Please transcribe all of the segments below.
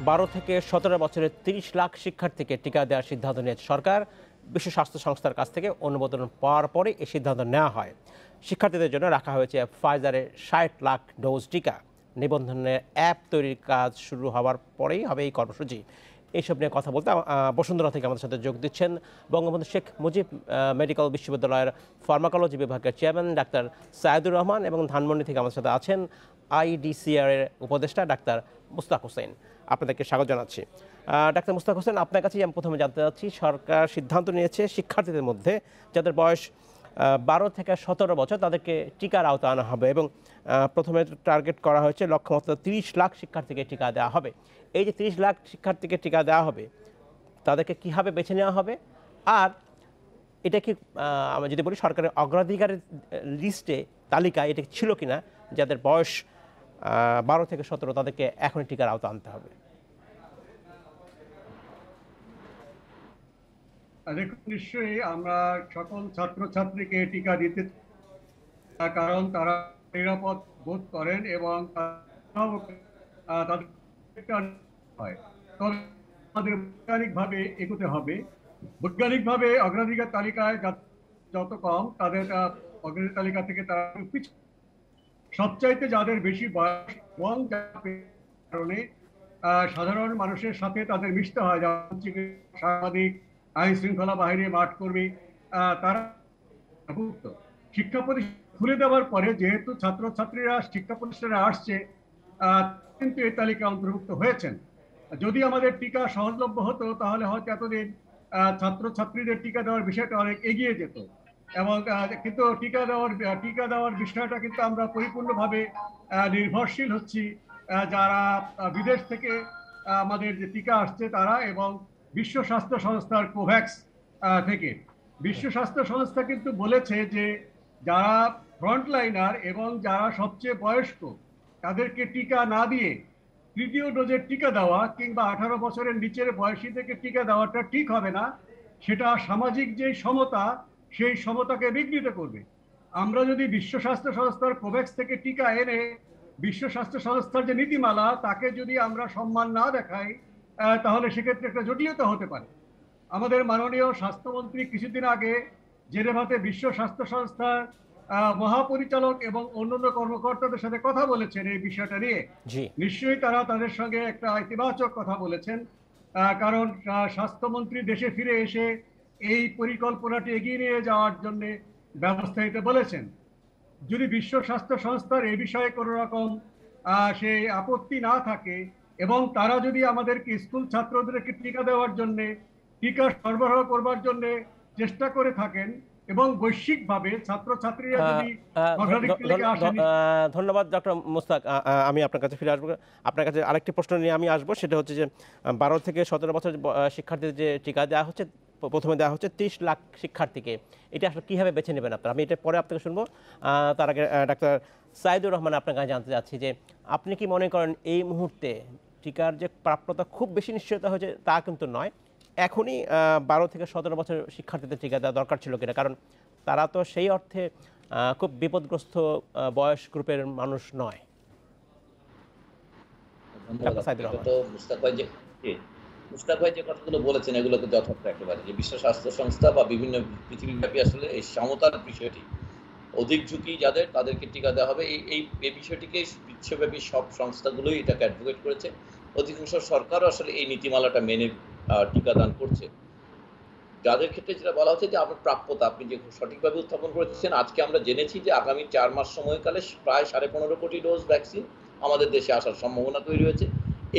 12 থেকে 17 বছরের 30 লাখ শিক্ষার্থীকে টিকা দেওয়ার সিদ্ধান্ত নিয়েছে সরকার। বিশ্ব স্বাস্থ্য সংস্থার কাছ থেকে অনুমোদন পাওয়ার পরে এই সিদ্ধান্ত নেওয়া হয়। শিক্ষার্থীদের জন্য রাখা হয়েছে ফাইজারের 60 লাখ ডোজ টিকা। নিবন্ধনের অ্যাপ তৈরির কাজ শুরু হওয়ার পরেই হবে এই কর্মসূচি। এইসব নিয়ে কথা বলতে বসুন্ধরা থেকে আমাদের সাথে যোগ দিচ্ছেন বঙ্গবন্ধু শেখ মুজিব মেডিকেল বিশ্ববিদ্যালয়ের ফার্মাকোলজি বিভাগের চেয়ারম্যান ডাক্তার সায়েদুর রহমান এবং ধানমন্ডি থেকে আমাদের সাথে আছেন আইডিসিআর এর উপদেষ্টা ডাক্তার মুস্তাক হোসেন। আপনাদেরকে স্বাগত জানাচ্ছি। ডাক্তার মুস্তাক হোসেন, আপনার কাছেই আমি প্রথমে জানতে চাচ্ছি, সরকার সিদ্ধান্ত নিয়েছে শিক্ষার্থীদের মধ্যে যাদের বয়স 12 থেকে 17 বছর তাদেরকে টিকার আওতায় আনা হবে এবং প্রথমে টার্গেট করা হয়েছে লক্ষ্যমাত্রা 30 লাখ শিক্ষার্থীকে টিকা দেওয়া হবে। এই যে 30 লাখ শিক্ষার্থীকে টিকা দেওয়া হবে, তাদেরকে কীভাবে বেছে নেওয়া হবে? আর এটা কি আমরা যদি বলি সরকারের অগ্রাধিকারের লিস্টে তালিকা এটা ছিল কিনা, যাদের বয়স 12 থেকে 17 তাদেরকে এখনই টিকার আওতা আনতে হবে? দেখুন, নিশ্চয়ই আমরা সকল ছাত্রছাত্রীকে টিকা দিতে, কারণ তারা নিরাপদ বোধ করেন এবং তাদের হয়। তবে আমাদের বৈজ্ঞানিকভাবে এগোতে হবে। বৈজ্ঞানিকভাবে অগ্রাধিকার তালিকায় যত কম, তাদের অগ্রাধিকার তালিকা থেকে তারা পিছিয়ে। সবচাইতে যাদের বেশি বয়স এবং কারণে সাধারণ মানুষের সাথে তাদের মিশতে হয়, যেমন সাংবাদিক, আইন শৃঙ্খলা বাহিনী, মাঠ কর্মী, তারা শিক্ষা প্রতিষ্ঠান খুলে দেওয়ার পরে যেহেতু ছাত্রছাত্রীরা শিক্ষা প্রতিষ্ঠানে আসছে, কিন্তু এই তালিকা অন্তর্ভুক্ত হয়েছেন। যদি আমাদের টিকা সহজলভ্য হতো তাহলে হয়তো এতদিন ছাত্রছাত্রীদের টিকা দেওয়ার বিষয়টা অনেক এগিয়ে যেত। এবং কিন্তু টিকা দেওয়ার বিষয়টা কিন্তু আমরা পরিপূর্ণভাবে নির্ভরশীল হচ্ছি যারা বিদেশ থেকে আমাদের যে টিকা আসছে তারা, এবং বিশ্ব স্বাস্থ্য সংস্থার কোভ্যাক্স থেকে। বিশ্ব স্বাস্থ্য সংস্থা কিন্তু বলেছে যে যারা ফ্রন্টলাইনার এবং যারা সবচেয়ে বয়স্ক তাদেরকে টিকা না দিয়ে তৃতীয় ডোজের টিকা দেওয়া কিংবা 18 বছরের নিচের বয়সীদেরকে টিকা দেওয়াটা ঠিক হবে না। সেটা সামাজিক যে সমতা, সেই সমতাকে বিঘ্নিত করবে। আমরা যদি বিশ্ব স্বাস্থ্য সংস্থার কোভ্যাক্স থেকে টিকা এনে বিশ্ব স্বাস্থ্য সংস্থার যে নীতিমালা তাকে যদি আমরা সম্মান না দেখাই, তাহলে সেক্ষেত্রে একটা জটিলতা হতে পারে। আমাদের মাননীয় স্বাস্থ্যমন্ত্রী কিছুদিন আগে জেনেভাতে বিশ্ব স্বাস্থ্য সংস্থার মহাপরিচালক এবং অন্যান্য কর্মকর্তাদের সাথে কথা বলেছেন এই বিষয়টা নিয়ে। নিশ্চয়ই তারা তাদের সঙ্গে একটা ইতিবাচক কথা বলেছেন, কারণ স্বাস্থ্যমন্ত্রী দেশে ফিরে এসে এই পরিকল্পনাটি এগিয়ে নিয়ে যাওয়ার জন্য ব্যবস্থা নিতে বলেছেন। যদি বিশ্ব স্বাস্থ্য সংস্থার এই বিষয়ে কোনো রকম সেই আপত্তি না থাকে এবং তারা যদি আমাদেরকে স্কুল ছাত্রদেরকে টিকা দেওয়ার জন্য, টিকা সরবরাহ করবার জন্য চেষ্টা করে থাকেন এবং বৈশ্বিকভাবে ছাত্রছাত্রীরা যদি ধন্যবাদ ডক্টর মুস্তাক। আমি আপনার কাছে ফিরে আসবো। আপনার কাছে আরেকটি প্রশ্ন নিয়ে আমি আসবো, সেটা হচ্ছে যে 12 থেকে 17 বছর শিক্ষার্থীদের যে টিকা দেওয়া হচ্ছে, প্রথমে দেওয়া হচ্ছে 30 লাখ শিক্ষার্থীকে। এটা আসলে কীভাবে বেছে নেবেন আপনারা? আমি এটা পরে আপনাকে শুনবো। তার আগে ডাক্তার সায়েদুর রহমান, আপনার কাছে জানতে চাচ্ছি যে আপনি কি মনে করেন এই মুহূর্তে টিকার যে প্রাপ্যতা খুব বেশি নিশ্চয়তা হয়েছে তা কিন্তু নয়, এখনই 12 থেকে 17 বছর শিক্ষার্থীদের টিকা দেওয়া দরকার ছিল কিনা? কারণ তারা তো সেই অর্থে খুব বিপদগ্রস্ত বয়স গ্রুপের মানুষ নয়। মুস্তাক ভাই যে কথাগুলো বলেছেন এগুলো তো যথার্থ একেবারে, যে বিশ্ব স্বাস্থ্য সংস্থা বা বিভিন্ন পৃথিবীব্যাপী আসলে এই সমতার বিষয়টি, অধিক ঝুঁকি যাদের তাদেরকে টিকা দেওয়া হবে, এই বিষয়টিকে বিশ্বব্যাপী সব সংস্থাগুলোই এটাকে অ্যাডভোকেট করেছে। অধিকাংশ সরকারও আসলে এই নীতিমালাটা মেনে টিকাদান করছে। যাদের ক্ষেত্রে যেটা বলা হচ্ছে যে আপনার প্রাপ্যতা, আপনি যে সঠিকভাবে উত্থাপন করেছেন, আজকে আমরা জেনেছি যে আগামী 4 মাস সময়কালে প্রায় 15.5 কোটি ডোজ ভ্যাকসিন আমাদের দেশে আসার সম্ভাবনা তৈরি হয়েছে।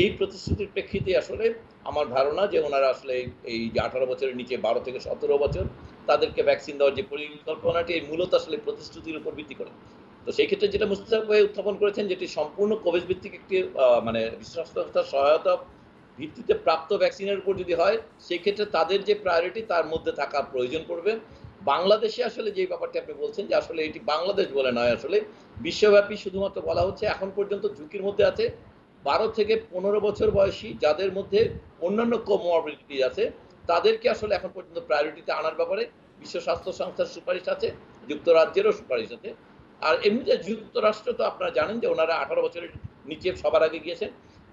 এই প্রতিশ্রুতির প্রেক্ষিতে আসলে আমার ধারণা যে ওনারা আসলে এই যে 18 বছরের নিচে 12 থেকে 17 বছর তাদেরকে ভ্যাকসিন দেওয়ার যে পরিকল্পনাটি মূলত আসলে প্রতিশ্রুতির উপর ভিত্তি করে। তো সেই ক্ষেত্রে যেটা মুস্তাক ভাই উত্থাপন করেছেন, যেটি সম্পূর্ণ কোভিড ভিত্তিক একটি মানে বিশ্ব স্বাস্থ্য সংস্থার সহায়তা ভিত্তিতে প্রাপ্ত ভ্যাকসিনের উপর যদি হয়, সেই ক্ষেত্রে তাদের যে প্রায়োরিটি তার মধ্যে থাকা প্রয়োজন পড়বে। বাংলাদেশে আসলে যে ব্যাপারটি আপনি বলছেন যে আসলে এটি বাংলাদেশ বলে নয়, আসলে বিশ্বব্যাপী শুধুমাত্র বলা হচ্ছে এখন পর্যন্ত ঝুঁকির মধ্যে আছে 12 থেকে 15 বছর বয়সী, যাদের মধ্যে অন্যান্য কোমরবিডিটি আছে, তাদেরকে আসলে এখন পর্যন্ত প্রায়োরিটিতে আনার ব্যাপারে বিশ্ব স্বাস্থ্য সংস্থার সুপারিশ আছে, যুক্তরাজ্যেরও সুপারিশ আছে। আর এমনিতে যুক্তরাষ্ট্র তো আপনারা জানেন যে ওনারা 18 বছরের নিচে সবার আগে গিয়েছেন।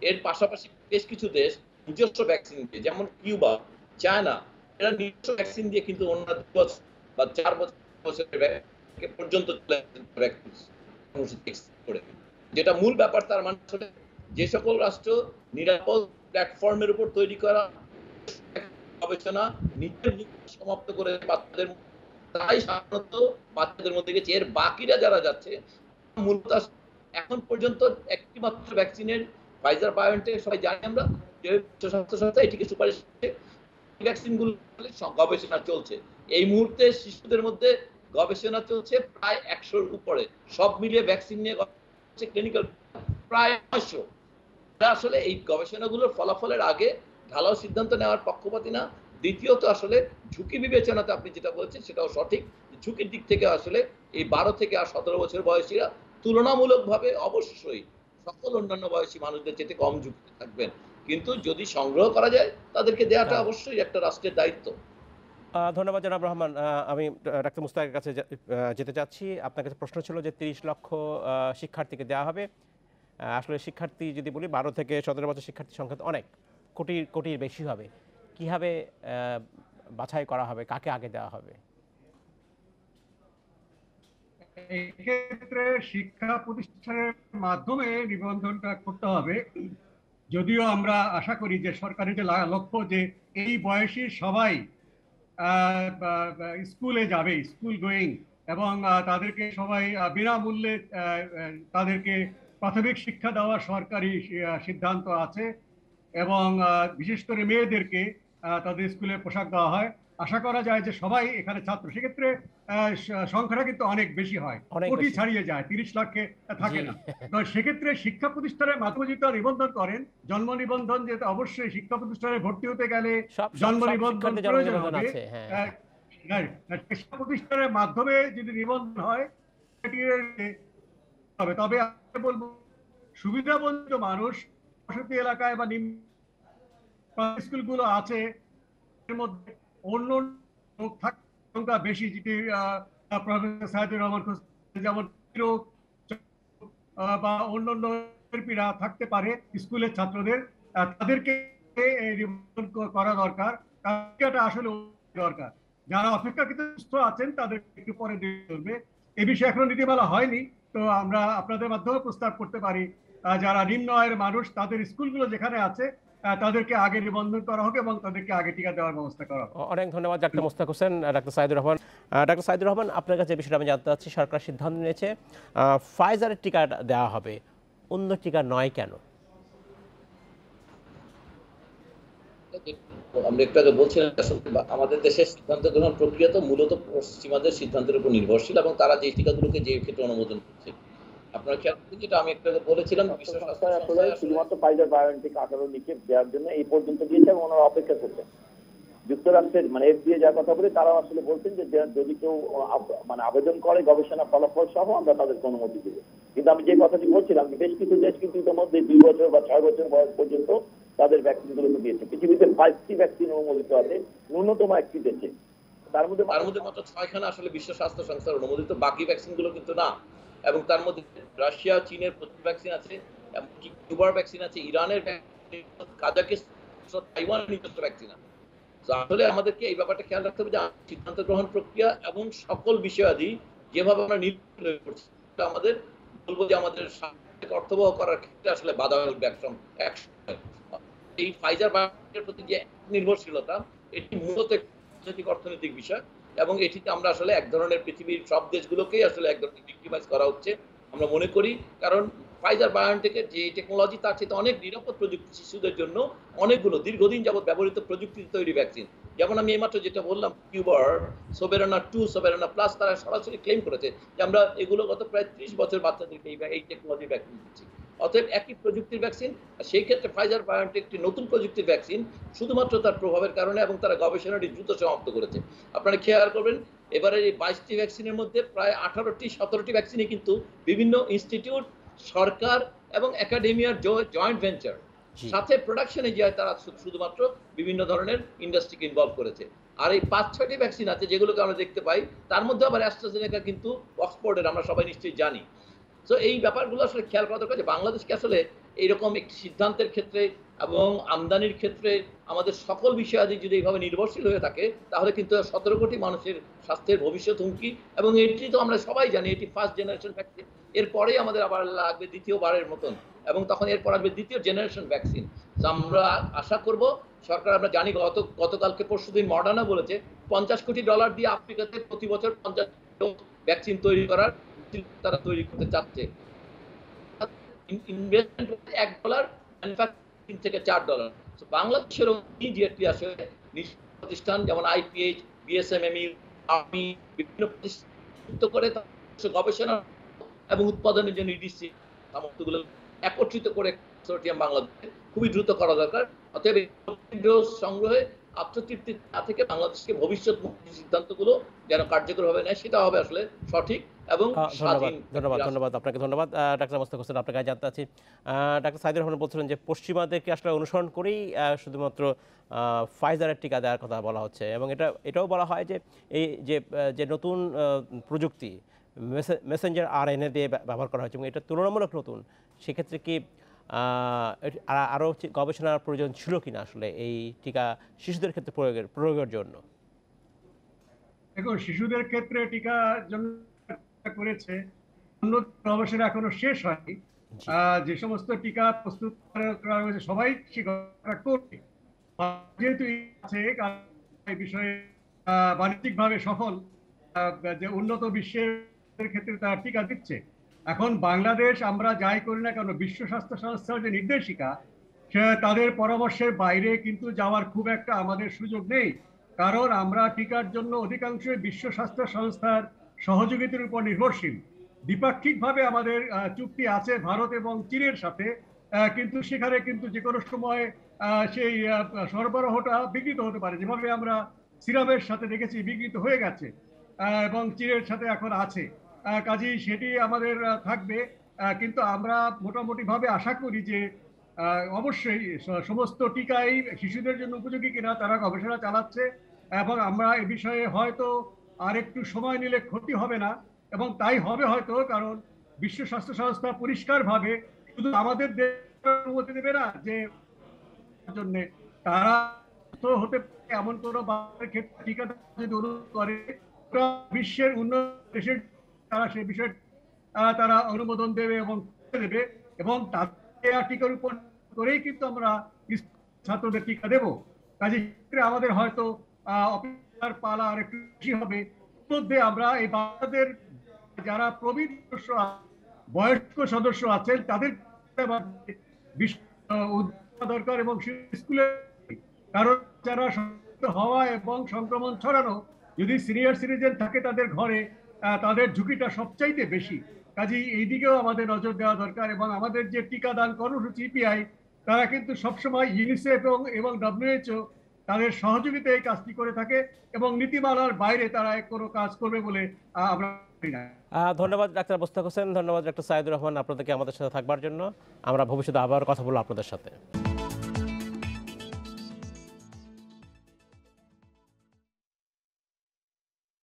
এর পাশাপাশি বেশ কিছু দেশ নিজস্ব ভ্যাকসিন দিয়ে, যেমন কিউবা, চায়না, এরা নিজস্ব ভ্যাকসিন দিয়ে কিন্তু অন্য 2 বছর বা 4 বছরের পর্যন্ত করে, যেটা মূল ব্যাপার। তার মানে আসলে যে সকল রাষ্ট্র নিরাপদ প্ল্যাটফর্মের উপর তৈরি করা গবেষণা নিজের সমাপ্ত করে বাচ্চাদের, তাই সাধারণত বাচ্চাদের মধ্যে গেছে। এর বাকিরা যারা যাচ্ছে মূলত এখন পর্যন্ত একটি মাত্র ভ্যাকসিনের ফাইজার বায়োএনটেক সবাই জানি আমরা যে বিশ্ব স্বাস্থ্য সংস্থা এটিকে সুপারিশ ভ্যাকসিনগুলো গবেষণা চলছে। এই মুহূর্তে শিশুদের মধ্যে গবেষণা চলছে প্রায় 100-র উপরে, সব মিলিয়ে ভ্যাকসিন নিয়ে ক্লিনিক্যাল প্রায় 900। আসলে এই গবেষণাগুলোর ফলাফলের আগে ঢালাও সিদ্ধান্ত নেওয়ার পক্ষপাতী না। দ্বিতীয়ত আসলে ঝুঁকি বিবেচনাতে আপনি যেটা বলছেন সেটাও সঠিক। ঝুঁকির দিক থেকে আসলে এই 12 থেকে 17 বছর বয়সীরা তুলনামূলকভাবে অবশ্যই সকল অন্যান্য বয়সী মানুষদের চেয়ে কম ঝুঁকিতে থাকবেন, কিন্তু যদি সংগ্রহ করা যায় তাদেরকে দেওয়াটা অবশ্যই একটা রাষ্ট্রের দায়িত্ব। ধন্যবাদ জনাব রহমান। আমি ডাক্তার মুস্তাকের কাছে যেতে চাচ্ছি। আপনার কাছে প্রশ্ন ছিল যে 30 লক্ষ শিক্ষার্থীকে দেওয়া হবে। আসলে শিক্ষার্থী যদি বলি 12 থেকে 17 বছর শিক্ষার্থীর সংখ্যা তো অনেক, কোটির বেশি হবে। কিভাবে বাছাই করা হবে, কাকে আগে দেওয়া হবে? এক্ষেত্রে শিক্ষা প্রতিষ্ঠানের মাধ্যমে নিবন্ধনটা করতে হবে। যদিও আমরা আশা করি যে সরকারের যে লক্ষ্য যে এই বয়সী সবাই স্কুলে যাবে, স্কুল গোয়িং, এবং তাদেরকে সবাই বিনামূল্যে তাদেরকে প্রাথমিক শিক্ষা দেওয়ার সরকারি সিদ্ধান্ত আছে, এবং বিশেষ করে মেয়েদেরকে তাদের স্কুলে পোশাক দেওয়া হয়। আশা করা যায় যে সবাই এখানে ছাত্র, সেক্ষেত্রে সংখ্যাটা কিন্তু অনেক বেশি হয়, কোটি ছাড়িয়ে যায়, 30 লাখে থাকে না। তো সেক্ষেত্রে শিক্ষা প্রতিষ্ঠানের মাধ্যমে যদি নিবন্ধন করেন, জন্ম নিবন্ধন, যেটা অবশ্যই শিক্ষা প্রতিষ্ঠানে ভর্তি হতে গেলে জন্ম নিবন্ধন প্রয়োজন হবে। শিক্ষা প্রতিষ্ঠানের মাধ্যমে যদি নিবন্ধন হয় তবে আমি বলবো সুবিধাবঞ্চিত মানুষ, বসতি এলাকায় বা নিম্ন স্কুলগুলো আছে, এর মধ্যে অন্য লোক সংখ্যা বেশি, যেটি প্রফেসর সাইদুর রহমান যেমন বা অন্যান্য শিল্পীরা থাকতে পারে স্কুলের ছাত্রদের, তাদেরকে নিবন্ধন করা দরকার। এটা আসলে দরকার। যারা অপেক্ষাকৃত সুস্থ আছেন তাদের একটু পরে দিয়ে চলবে। এই বিষয়ে এখনো নীতিমালা হয়নি, তো আমরা আপনাদের মাধ্যমে প্রস্তাব করতে পারি যারা নিম্ন আয়ের মানুষ তাদের স্কুলগুলো যেখানে আছে তাদেরকে আগে নিবন্ধন করা হোক এবং তাদেরকে আগে টিকা দেওয়ার ব্যবস্থা করা হোক। অনেক ধন্যবাদ doctor Mostak Hossain. Doctor Saidur Rahman, doctor Saidur Rahman, আপনার কাছে বিষয়টা আমি জানতে চাচ্ছি। সরকার সিদ্ধান্ত নিয়েছে ফাইজারের টিকা দেওয়া হবে, অন্য টিকা নয় কেন? আমরা একটু আগে বলছিলাম আমাদের দেশের সিদ্ধান্ত গ্রহণ প্রক্রিয়া তো মূলত পশ্চিমাদের সিদ্ধান্তের উপর নির্ভরশীল, এবং তারা যে টিকাগুলোকে যে ক্ষেত্রে অনুমোদন করছে, আপনারা খেয়াল করছেন যেটা আমি একটু আগে বলেছিলাম, শুধুমাত্র ফাইজার বায়োএনটেক 18 নিচে দেওয়ার জন্য এই পর্যন্ত দিয়েছে এবং ওনারা অপেক্ষা করছেন। যুক্তরাষ্ট্রের মানে FDA যার কথা বলে তারাও আসলে বলছেন যে যদি কেউ মানে আবেদন করে গবেষণা ফলাফল সহ আমরা তাদেরকে অনুমতি দেবো। কিন্তু আমি যে কথাটি বলছিলাম যে বেশ কিছু দেশ কিন্তু ইতিমধ্যে 2 বছর বা 6 বছর বয়স পর্যন্ত তাদের ভ্যাকসিন গুলো দিয়েছে। পৃথিবীতে 5টি ভ্যাকসিন অনুমোদিত আছে, ন্যূনতম একটি দেশে। তার মধ্যে মাত্র 6খানা আসলে বিশ্ব স্বাস্থ্য সংস্থার অনুমোদিত, বাকি ভ্যাকসিন গুলো কিন্তু না। এবং তার মধ্যে রাশিয়া, চীনের প্রচুর ভ্যাকসিন আছে, এমনকি কিউবার ভ্যাকসিন আছে, ইরানের ভ্যাকসিন, কাজাকিস্তান, তাইওয়ানের নিজস্ব ভ্যাকসিন আছে। তো আসলে আমাদেরকে এই ব্যাপারটা খেয়াল রাখতে হবে যে সিদ্ধান্ত গ্রহণ প্রক্রিয়া এবং সকল বিষয়াদি যেভাবে আমরা নির্ধারণ করছি, আমাদের বলবো যে আমাদের অর্থবহ করার ক্ষেত্রে আসলে বাধা এই ফাইজার বায়োটেকের প্রতি যে নির্ভরশীলতা, এটি মূলত অর্থনৈতিক বিষয়, এবং এটিতে আমরা আসলে এক ধরনের পৃথিবীর সব দেশগুলোকেই আসলে এক ধরনের ভিক্টিমাইজ করা হচ্ছে আমরা মনে করি। কারণ ফাইজার বায়োটেকের যে টেকনোলজি তার চেয়ে অনেক নিরাপদ প্রযুক্তি, শিশুদের জন্য অনেকগুলো দীর্ঘদিন যাবৎ ব্যবহৃত প্রযুক্তি তৈরি ভ্যাকসিন, যেমন আমি এইমাত্র যেটা বললাম কিউবার, সোবেরানা 2, সোবেরানা প্লাস, তারা সরাসরি ক্লেম করেছে যে আমরা এগুলো গত প্রায় 30 বছর বাচ্চাদেরকে এই টেকনোলজির ভ্যাকসিন দিচ্ছি। অতএব একই প্রযুক্তির ভ্যাকসিন, সেই ক্ষেত্রে ফাইজার বায়োটেক একটি নতুন প্রযুক্তির ভ্যাকসিন, শুধুমাত্র তার প্রভাবের কারণে, এবং তারা গবেষণাটি দ্রুত সমাপ্ত করেছে। আপনারা খেয়াল করবেন এবারে এই 22টি ভ্যাকসিনের মধ্যে প্রায় 17টি ভ্যাকসিনই কিন্তু বিভিন্ন ইনস্টিটিউট, সরকার এবং একাডেমিয়ার জয়েন্ট ভেঞ্চার, সাথে প্রোডাকশনে যে তারা শুধুমাত্র বিভিন্ন ধরনের ইন্ডাস্ট্রিকে ইনভলভ করেছে। আর এই 5-6টি ভ্যাকসিন আছে যেগুলোকে আমরা দেখতে পাই, তার মধ্যে আবার অ্যাস্ট্রাজেনেকা কিন্তু অক্সফোর্ডের, আমরা সবাই নিশ্চয়ই জানি। তো এই ব্যাপারগুলো আসলে খেয়াল করা দরকার যে বাংলাদেশকে আসলে এইরকম একটি সিদ্ধান্তের ক্ষেত্রে এবং আমদানির ক্ষেত্রে আমাদের সকল বিষয়াদি যদি এইভাবে নির্ভরশীল হয়ে থাকে, তাহলে কিন্তু 17 কোটি মানুষের স্বাস্থ্যের ভবিষ্যৎ হুমকি। এবং এটি তো আমরা সবাই জানি এটি ফার্স্ট জেনারেশন ভ্যাকসিন। এরপরেই আমাদের আবার লাগবে দ্বিতীয়বারের মতন, এবং তখন এরপর আসবে দ্বিতীয় জেনারেশন ভ্যাকসিন। তো আমরা আশা করব সরকার, আমরা জানি গতকালকে পরশুদিন মডার্না বলেছে $50 কোটি দিয়ে আফ্রিকাতে প্রতি বছর 50 ভ্যাকসিন তৈরি করার তারা তৈরি করতে চাচ্ছে। ইনভেস্টমেন্ট $1, ম্যানুফ্যাকচারিং থেকে $4। বাংলাদেশেরও ইমিডিয়েটলি আসলে প্রতিষ্ঠান যেমন IPH, BSMME, আর্মি বিভিন্ন প্রতিষ্ঠান করে গবেষণা এবং উৎপাদনের জন্য ইডিসি সামর্থ্যগুলো একত্রিত করে কনসোর্টিয়াম বাংলাদেশে খুবই দ্রুত করা দরকার। অতএব ডোজ সংগ্রহে আত্মতৃপ্তি না থেকে বাংলাদেশকে ভবিষ্যৎ সিদ্ধান্তগুলো যেন কার্যকরভাবে নেয়, সেটা হবে আসলে সঠিক এবং স্বাধীন। ধন্যবাদ আপনাকে। ধন্যবাদ ডাক্তার মোস্তাক হোসেন। আপনার কাছে জানতে চাচ্ছি, ডাক্তার সাইদুর রহমান বলছিলেন যে পশ্চিমাদেরকে আসলে অনুসরণ করেই শুধুমাত্র ফাইজারের টিকা দেওয়ার কথা বলা হচ্ছে, এবং এটাও বলা হয় যে এই যে নতুন প্রযুক্তি মেসেঞ্জার RNA দিয়ে ব্যবহার করা হয়েছে এবং এটা তুলনামূলক নতুন, সেক্ষেত্রে কি আরও গবেষণার প্রয়োজন ছিল কিনা আসলে এই টিকা শিশুদের ক্ষেত্রে প্রয়োগের জন্য? দেখুন, শিশুদের ক্ষেত্রে টিকা জন্য করেছে, গবেষণা এখনো শেষ হয়নি। যে সমস্ত টিকা প্রস্তুত করা হয়েছে সবাই করবে, যেহেতু আছে এই বিষয়ে বাণিজ্যিকভাবে সফল, যে উন্নত বিশ্বের ক্ষেত্রে তারা টিকা দিচ্ছে। এখন বাংলাদেশ আমরা যাই করি না কেন, বিশ্ব স্বাস্থ্য সংস্থার যে নির্দেশিকা, তাদের পরামর্শের বাইরে কিন্তু যাওয়ার খুব একটা আমাদের সুযোগ নেই, কারণ আমরা টিকার জন্য অধিকাংশই বিশ্ব স্বাস্থ্য সংস্থার সহযোগিতার উপর নির্ভরশীল। দ্বিপাক্ষিকভাবে আমাদের চুক্তি আছে ভারত এবং চীনের সাথে, কিন্তু সেখানে কিন্তু যে কোনো সময় সেই সরবরাহটা বিঘ্নিত হতে পারে, যেভাবে আমরা সিরামের সাথে দেখেছি বিঘ্নিত হয়ে গেছে, এবং চীনের সাথে এখন আছে। কাজেই সেটি আমাদের থাকবে, কিন্তু আমরা মোটামুটি ভাবে আশা করি যে অবশ্যই সমস্ত টিকাই শিশুদের জন্য উপযোগী কিনা তারা গবেষণা চালাচ্ছে, এবং আমরা এ বিষয়ে হয়তো আর একটু সময় নিলে ক্ষতি হবে না, এবং তাই হবে হয়তো, কারণ বিশ্ব স্বাস্থ্য সংস্থা পরিষ্কারভাবে শুধু আমাদের অনুমতি দেবে না যে জন্য, তারা তো হতে পারে এমন কোনো ক্ষেত্রে টিকা যদি অনুমোদন করে বিশ্বের উন্নত দেশের তারা সেই বিষয়ে তারা অনুমোদন দেবে এবং তাদের টিকার উপর করেই কিন্তু আমরা ছাত্রদের টিকা দেব। কাজে আমাদের হয়তো অপেক্ষার পালা আর একটু বেশি হবে। মধ্যে আমরা এই বাচ্চাদের যারা প্রবীণ সদস্য, বয়স্ক সদস্য আছেন, তাদের দরকার, এবং স্কুলে কারণ যারা হওয়া এবং সংক্রমণ ছড়ানো, যদি সিনিয়র সিটিজেন থাকে তাদের ঘরে, তাদের ঝুঁকিটা সবচাইতে বেশি। কাজেই এই দিকেও আমাদের নজর দেওয়া দরকার, এবং আমাদের যে টিকাদান কর্মসূচি PI, তারা কিন্তু সবসময় ইউনিসেফ এবং WHO তাদের সহযোগিতায় এই কাজটি করে থাকে, এবং নীতিমালার বাইরে তারা কোনো কাজ করবে বলে আমরা জানি না। ধন্যবাদ ডাক্তার মোস্তাক হোসেন, ধন্যবাদ ডাক্তার সাইদুর রহমান, আপনাদেরকে আমাদের সাথে থাকবার জন্য। আমরা ভবিষ্যতে আবার কথা বলবো আপনাদের সাথে।